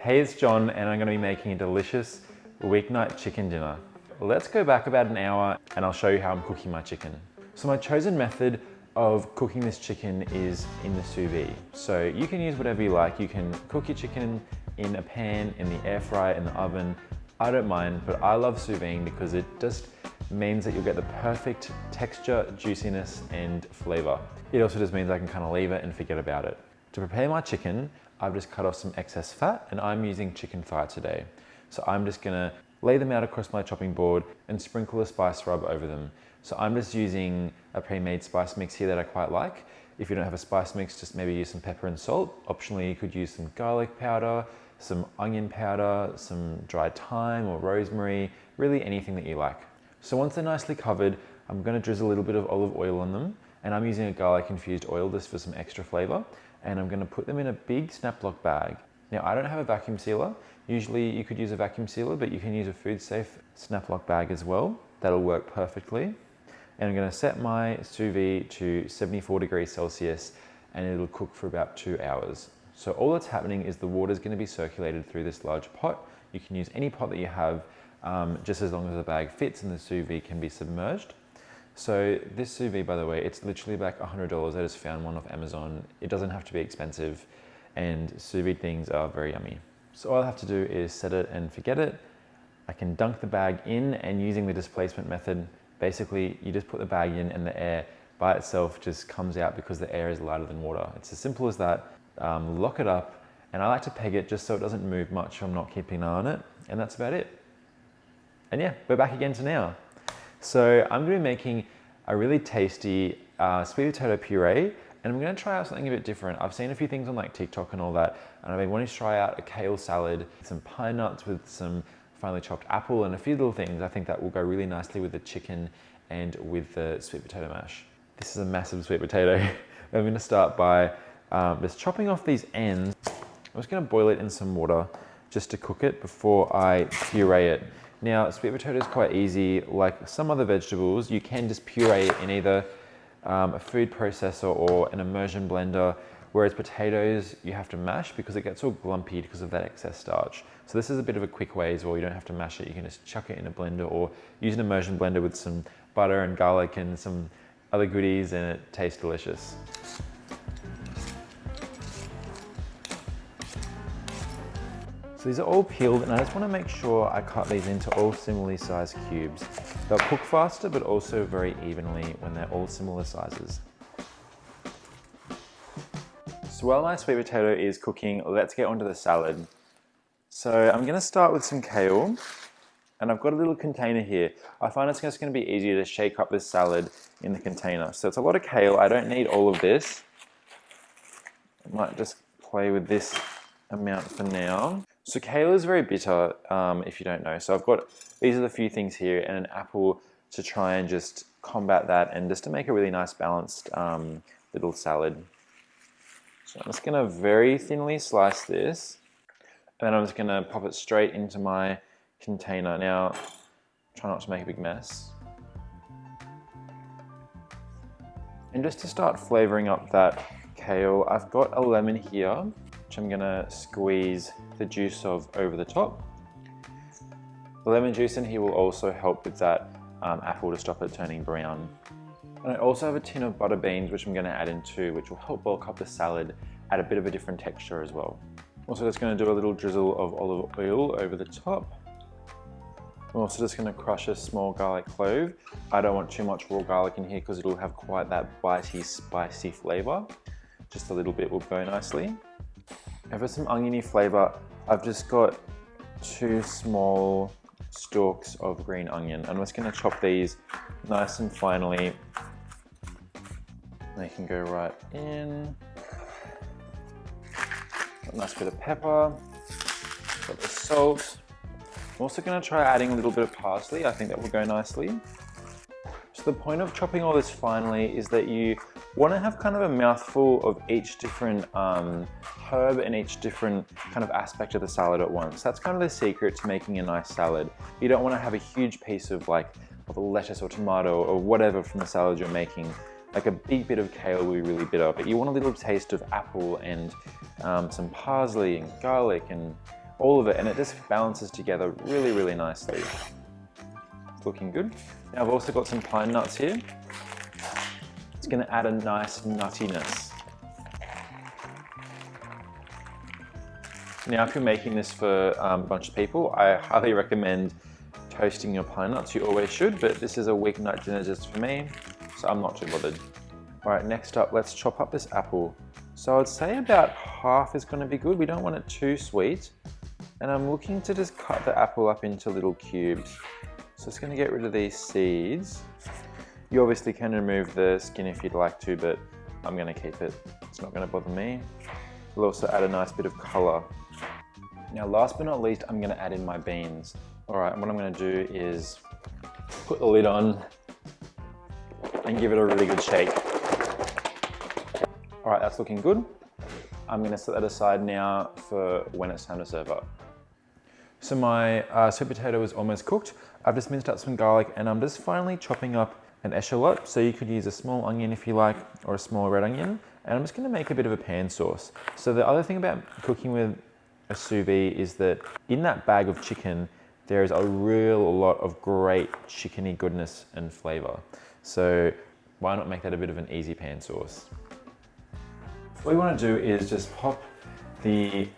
Hey, it's John and I'm gonna be making a delicious weeknight chicken dinner. Let's go back about an hour and I'll show you how I'm cooking my chicken. So my chosen method of cooking this chicken is in the sous vide. So you can use whatever you like. You can cook your chicken in a pan, in the air fryer, in the oven. I don't mind, but I love sous vide because it just means that you'll get the perfect texture, juiciness, and flavor. It also just means I can kind of leave it and forget about it. To prepare my chicken, I've just cut off some excess fat and I'm using chicken thigh today. So I'm just gonna lay them out across my chopping board and sprinkle a spice rub over them. So I'm just using a pre-made spice mix here that I quite like. If you don't have a spice mix, just maybe use some pepper and salt. Optionally, you could use some garlic powder, some onion powder, some dried thyme or rosemary, really anything that you like. So once they're nicely covered, I'm gonna drizzle a little bit of olive oil on them, and I'm using a garlic infused oil just for some extra flavor. And I'm gonna put them in a big Snap-Lock bag. Now, I don't have a vacuum sealer. Usually you could use a vacuum sealer, but you can use a food safe Snap-Lock bag as well. That'll work perfectly. And I'm gonna set my sous vide to 74 degrees Celsius and it'll cook for about 2 hours. So all that's happening is the water's gonna be circulated through this large pot. You can use any pot that you have, just as long as the bag fits and the sous vide can be submerged. So this sous vide, by the way, it's literally like $100. I just found one off Amazon. It doesn't have to be expensive and sous vide things are very yummy. So all I have to do is set it and forget it. I can dunk the bag in, and using the displacement method, basically you just put the bag in and the air by itself just comes out because the air is lighter than water. It's as simple as that. Lock it up, and I like to peg it just so it doesn't move much. I'm not keeping an eye on it, and that's about it. And yeah, we're back again to now. So I'm gonna be making a really tasty sweet potato puree, and I'm gonna try out something a bit different. I've seen a few things on like TikTok and all that, and I've been wanting to try out a kale salad, some pine nuts with some finely chopped apple and a few little things. I think that will go really nicely with the chicken and with the sweet potato mash. This is a massive sweet potato. I'm gonna start by just chopping off these ends. I'm just gonna boil it in some water just to cook it before I puree it. Now, sweet potato is quite easy. Like some other vegetables, you can just puree it in either a food processor or an immersion blender, whereas potatoes, you have to mash because it gets all glumpy because of that excess starch. So this is a bit of a quick way as well. You don't have to mash it. You can just chuck it in a blender or use an immersion blender with some butter and garlic and some other goodies, and it tastes delicious. So these are all peeled, and I just want to make sure I cut these into all similarly sized cubes. They'll cook faster, but also very evenly when they're all similar sizes. So while my sweet potato is cooking, let's get onto the salad. So I'm gonna start with some kale, and I've got a little container here. I find it's just gonna be easier to shake up this salad in the container. So it's a lot of kale. I don't need all of this. I might just play with this amount for now. So kale is very bitter, if you don't know. So these are the few things here, and an apple to try and just combat that and just to make a really nice balanced little salad. So I'm just gonna very thinly slice this, and then I'm just gonna pop it straight into my container. Now, try not to make a big mess. And just to start flavoring up that kale, I've got a lemon here, which I'm gonna squeeze the juice of over the top. The lemon juice in here will also help with that apple to stop it turning brown. And I also have a tin of butter beans, which I'm gonna add in too, which will help bulk up the salad, add a bit of a different texture as well. Also just gonna do a little drizzle of olive oil over the top. I'm also just gonna crush a small garlic clove. I don't want too much raw garlic in here because it'll have quite that bitey, spicy flavor. Just a little bit will go nicely. And for some oniony flavor, I've just got 2 small stalks of green onion. I'm just gonna chop these nice and finely. They can go right in. Got a nice bit of pepper, got the salt. I'm also gonna try adding a little bit of parsley. I think that will go nicely. So the point of chopping all this finely is that you want to have kind of a mouthful of each different herb and each different kind of aspect of the salad at once. That's kind of the secret to making a nice salad. You don't want to have a huge piece of a lettuce or tomato or whatever from the salad you're making. Like a big bit of kale will be really bitter, but you want a little taste of apple and some parsley and garlic and all of it, and it just balances together really, really nicely. It's looking good. Now I've also got some pine nuts here. It's going to add a nice nuttiness. Now if you're making this for a bunch of people, I highly recommend toasting your pine nuts. You always should, but this is a weeknight dinner just for me, so I'm not too bothered. All right, next up, let's chop up this apple. So I'd say about half is going to be good. We don't want it too sweet. And I'm looking to just cut the apple up into little cubes. So it's going to get rid of these seeds. You obviously can remove the skin if you'd like to, but I'm going to keep it. It's not going to bother me. We'll also add a nice bit of color. Now, last but not least, I'm going to add in my beans. All right, what I'm going to do is put the lid on and give it a really good shake. All right, that's looking good. I'm going to set that aside now for when it's time to serve up. So my sweet potato is almost cooked. I've just minced up some garlic and I'm just finally chopping up an echalot. So you could use a small onion if you like, or a small red onion. And I'm just going to make a bit of a pan sauce. So the other thing about cooking with a sous vide is that in that bag of chicken, there is a real lot of great chickeny goodness and flavor. So why not make that a bit of an easy pan sauce? What we want to do is just pop the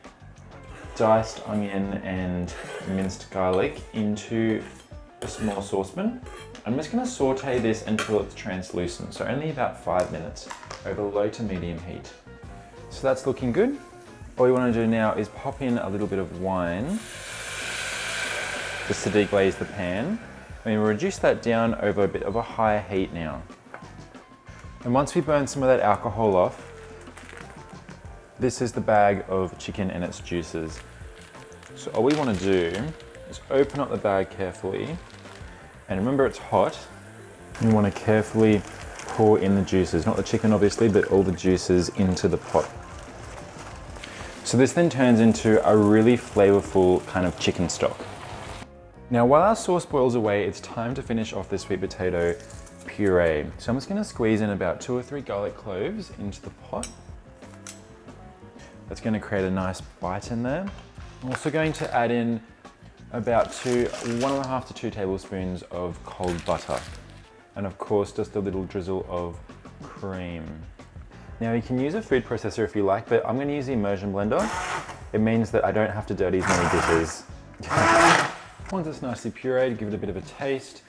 diced onion and minced garlic into a small saucepan. I'm just going to saute this until it's translucent, so only about 5 minutes over low to medium heat. So that's looking good. All we want to do now is pop in a little bit of wine just to deglaze the pan. And we'll reduce that down over a bit of a higher heat now. And once we burn some of that alcohol off, this is the bag of chicken and its juices. So all we want to do is open up the bag carefully, and remember it's hot. You want to carefully pour in the juices, not the chicken obviously, but all the juices into the pot. So this then turns into a really flavorful kind of chicken stock. Now while our sauce boils away, it's time to finish off this sweet potato puree. So I'm just going to squeeze in about 2 or 3 garlic cloves into the pot. That's going to create a nice bite in there. I'm also going to add in about 1.5 to 2 tablespoons of cold butter. And of course, just a little drizzle of cream. Now you can use a food processor if you like, but I'm going to use the immersion blender. It means that I don't have to dirty as many dishes. Once it's nicely pureed, give it a bit of a taste.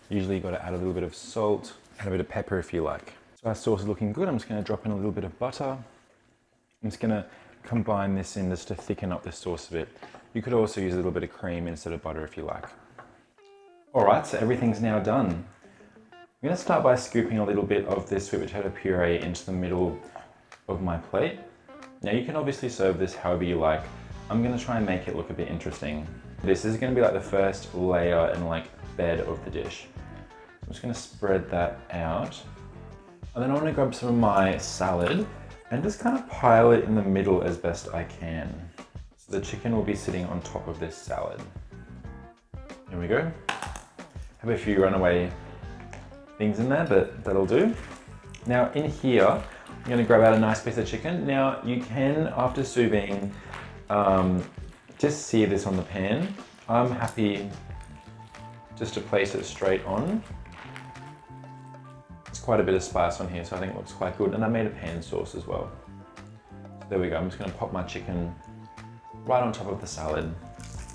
Usually you've got to add a little bit of salt and a bit of pepper if you like. So our sauce is looking good. I'm just going to drop in a little bit of butter. I'm just going to combine this in just to thicken up the sauce a bit. You could also use a little bit of cream instead of butter if you like. All right, so everything's now done. I'm going to start by scooping a little bit of this sweet potato puree into the middle of my plate. Now you can obviously serve this however you like. I'm going to try and make it look a bit interesting. This is going to be like the first layer and like bed of the dish. I'm just going to spread that out. And then I want to grab some of my salad and just kind of pile it in the middle as best I can. So the chicken will be sitting on top of this salad. Here we go. Have a few runaway things in there, but that'll do. Now in here, I'm going to grab out a nice piece of chicken. Now you can, after sous vide, just sear this on the pan. I'm happy just to place it straight on. There's quite a bit of spice on here, so I think it looks quite good. And I made a pan sauce as well. So there we go. I'm just going to pop my chicken right on top of the salad,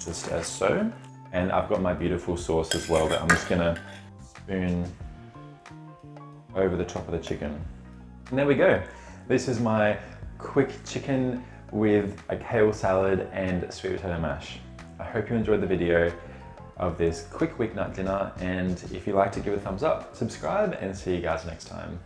just as so. And I've got my beautiful sauce as well that I'm just going to spoon over the top of the chicken. And there we go. This is my quick chicken with a kale salad and sweet potato mash. I hope you enjoyed the video of this quick weeknight dinner, and if you liked it, give it a thumbs up, subscribe, and see you guys next time.